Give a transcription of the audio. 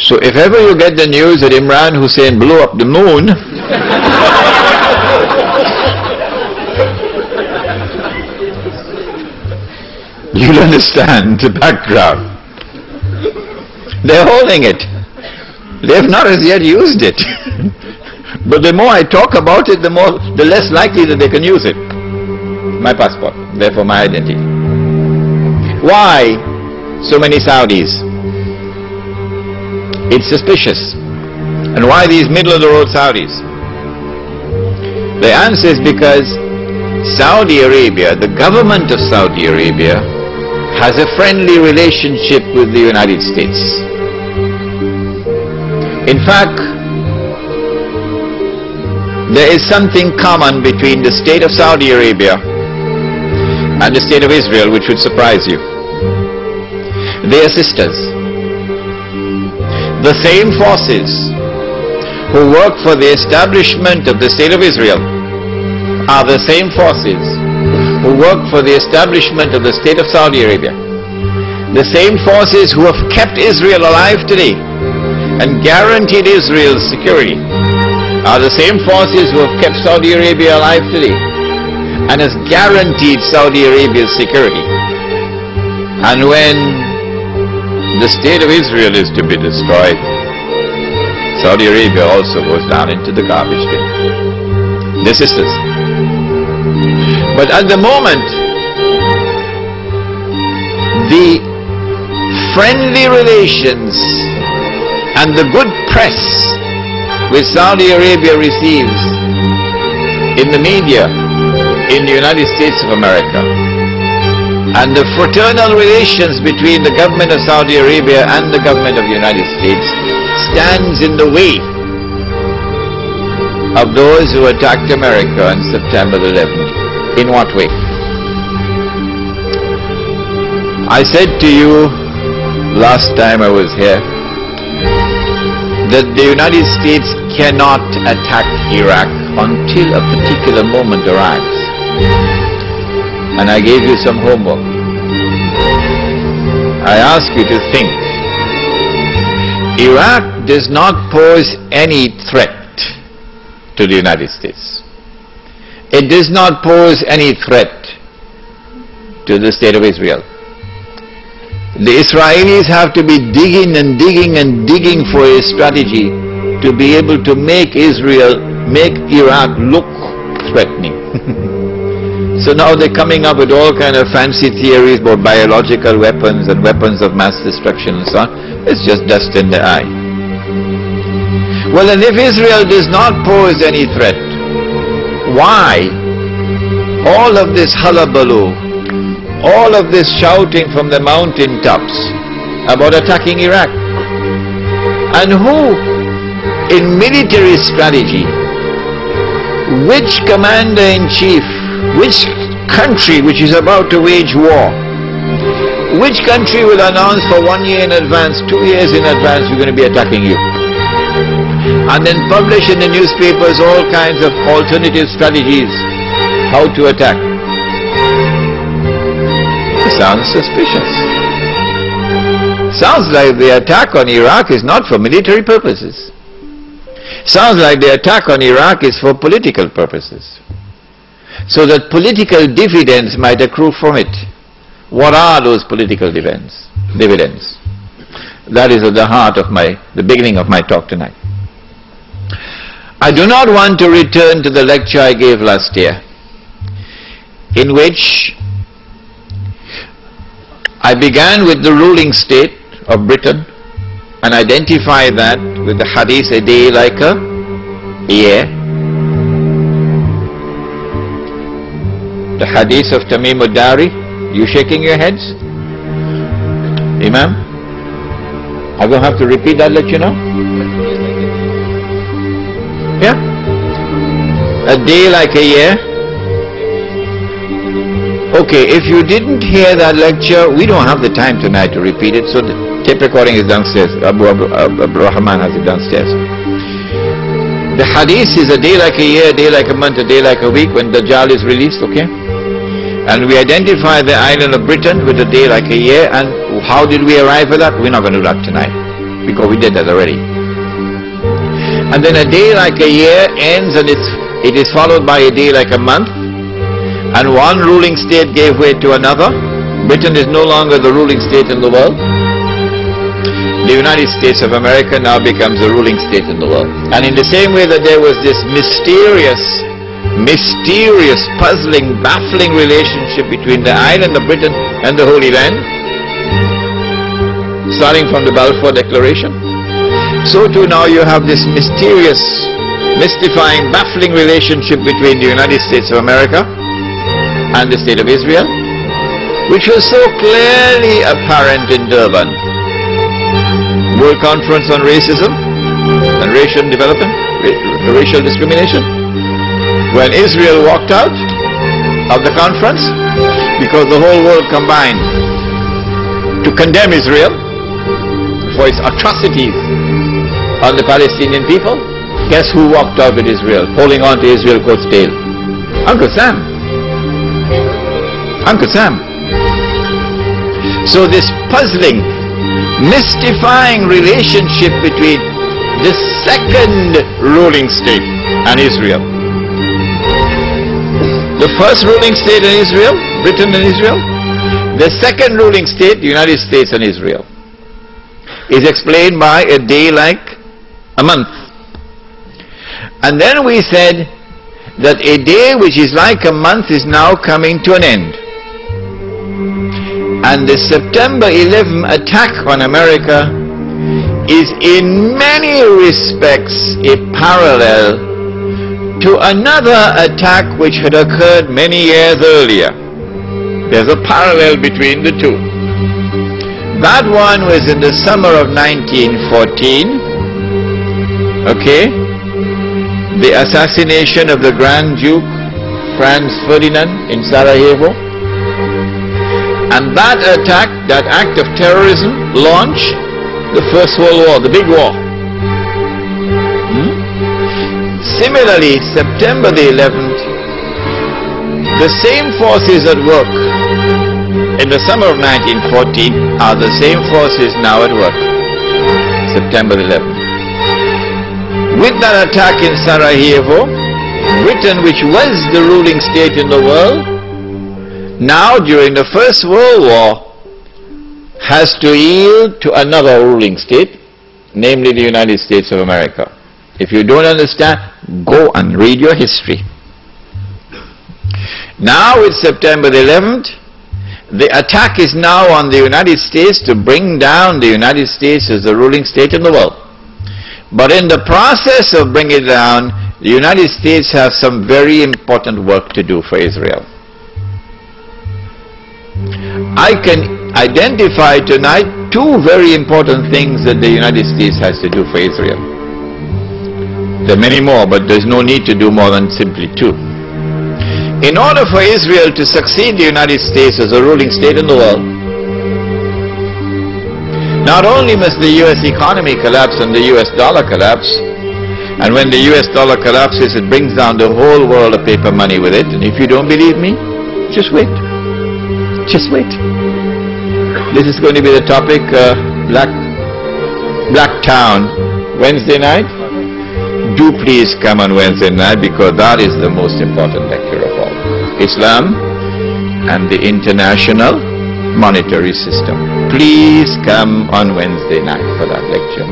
So if ever you get the news that Imran Hosein blew up the moon, you'll understand the background. They're holding it. They have not as yet used it. But the more I talk about it, the less likely that they can use it. My passport, therefore my identity. Why so many Saudis? It's suspicious. And why these middle-of-the-road Saudis? The answer is because Saudi Arabia, the government of Saudi Arabia, has a friendly relationship with the United States. In fact, there is something common between the state of Saudi Arabia and the state of Israel which would surprise you. They are sisters. The same forces who work for the establishment of the state of Israel are the same forces who work for the establishment of the state of Saudi Arabia. The same forces who have kept Israel alive today and guaranteed Israel's security are the same forces who have kept Saudi Arabia alive today and has guaranteed Saudi Arabia's security. And when the state of Israel is to be destroyed, Saudi Arabia also goes down into the garbage bin. They're sisters. But at the moment, the friendly relations and the good press which Saudi Arabia receives in the media in the United States of America, and the fraternal relations between the government of Saudi Arabia and the government of the United States stands in the way of those who attacked America on September the 11th. In what way? I said to you last time I was here that the United States cannot attack Iraq until a particular moment arrives. And I gave you some homework. I ask you to think. Iraq does not pose any threat to the United States. It does not pose any threat to the state of Israel. The Israelis have to be digging and digging and digging for a strategy to be able to make Iraq look threatening. So now they're coming up with all kind of fancy theories about biological weapons and weapons of mass destruction and so on. It's just dust in the eye. Well, and if Israel does not pose any threat, why all of this hullabaloo, all of this shouting from the mountaintops about attacking Iraq? And who, in military strategy, which commander-in-chief, which country which is about to wage war, which country will announce for 1 year in advance, 2 years in advance, we're going to be attacking you? And then publish in the newspapers all kinds of alternative strategies how to attack. It sounds suspicious. Sounds like the attack on Iraq is not for military purposes. Sounds like the attack on Iraq is for political purposes, so that political dividends might accrue from it. What are those political dividends? That is at the heart of the beginning of my talk tonight. I do not want to return to the lecture I gave last year, in which I began with the ruling state of Britain and identified that with the hadith, a day like a year. The hadith of Tamim ad-Dari. You shaking your heads? Imam? I'm going to have to repeat that, let you know? Yeah? A day like a year? Okay, if you didn't hear that lecture, we don't have the time tonight to repeat it, so the tape recording is downstairs. Abu Rahman has it downstairs. The hadith is a day like a year, a day like a month, a day like a week when Dajjal is released, okay? And we identify the island of Britain with a day like a year, and how did we arrive at that? We're not going to do that tonight. because we did that already. And then a day like a year ends and it is followed by a day like a month, and one ruling state gave way to another. Britain is no longer the ruling state in the world. The United States of America now becomes the ruling state in the world. And in the same way that there was this mysterious, puzzling, baffling relationship between the island of Britain and the Holy Land, starting from the Balfour Declaration, so too now you have this mysterious, mystifying, baffling relationship between the United States of America and the State of Israel, which was so clearly apparent in Durban. World Conference on Racism and Racial Development, Racial Discrimination, when Israel walked out of the conference because the whole world combined to condemn Israel for its atrocities on the Palestinian people. Guess who walked out with Israel, holding on to Israel's coat's tail? Uncle Sam. Uncle Sam. So this puzzling, mystifying relationship between the second ruling state and Israel. The first ruling state in Israel, Britain and Israel. The second ruling state, the United States and Israel, is explained by a day like a month. And then we said that a day which is like a month is now coming to an end. And the September 11 attack on America is in many respects a parallel to another attack which had occurred many years earlier. There's a parallel between the two. That one was in the summer of 1914, okay? The assassination of the Grand Duke Franz Ferdinand in Sarajevo. And that attack, that act of terrorism, launched the First World War, the big war. Similarly, September the 11th, the same forces at work in the summer of 1914 are the same forces now at work, September the 11th. With that attack in Sarajevo, Britain, which was the ruling state in the world, now during the First World War has to yield to another ruling state, namely the United States of America. If you don't understand, go and read your history. Now with September the 11th, the attack is now on the United States to bring down the United States as the ruling state in the world. But in the process of bringing it down, the United States has some very important work to do for Israel. I can identify tonight two very important things that the United States has to do for Israel. There are many more, but there's no need to do more than simply two. In order for Israel to succeed the United States as a ruling state in the world, not only must the US economy collapse and the US dollar collapse, and when the US dollar collapses, it brings down the whole world of paper money with it. And if you don't believe me, just wait. Just wait. This is going to be the topic, Black Town, Wednesday night. Do please come on Wednesday night, because that is the most important lecture of all. Islam and the international monetary system. Please come on Wednesday night for that lecture.